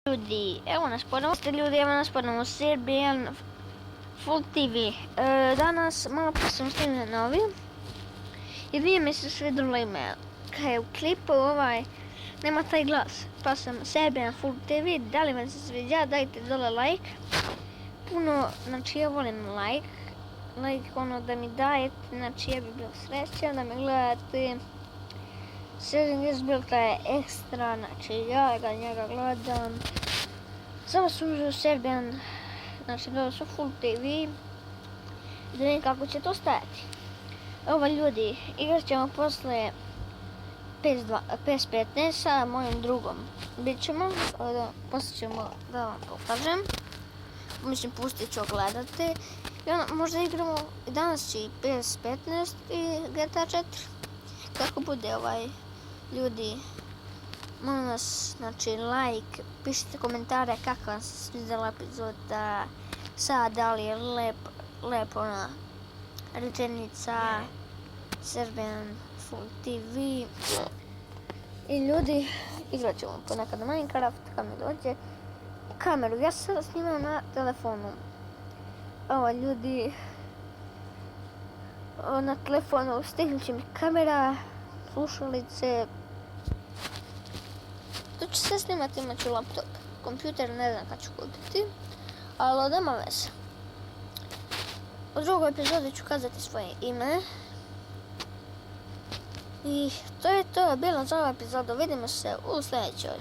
Ljudi, evo nas ponovno Serbian Full TV. Danas malo pa sam snimio novi i nije mi se svidjelo ime. Kad je u klipu nema taj glas, pa sam Serbian Full TV. Da li vam se sviđa, dajte dole like. Puno, znači ja volim like ono da mi dajete, znači ja bi bio srećan da me gledate. Serbian Izbilta je ekstra, znači ja njega gledam. Samo sam uzeo Serbian, znači gledao sam Full TV. Da vidim kako će to stajati. Evo ljudi, igrat ćemo posle PS15 sa mojim drugom. Bit ćemo, posle ćemo da vam pokažem. Mislim, pustit ću gledate. I onda možda igramo danas će i PS15 i GTA 4. Kako bude ljudi, molim vas, znači like, pišite komentare kako vam se svidjela epizoda, da li je lepo ona rečenica Serbian Full TV. I ljudi, igrat ćemo ponekad na Minecraft kad mi dođe kameru. Ja sam snimao na telefonu. Ovo ljudi, na telefonu stignut će mi kamera, slušalice. To će se snimati, imat ću laptop. Kompjuter ne znam kad ću kupiti, ali nema veze. U drugoj epizodi ću kazati svoje ime. I to je to bilo za ovu epizodu. Vidimo se u sljedećoj.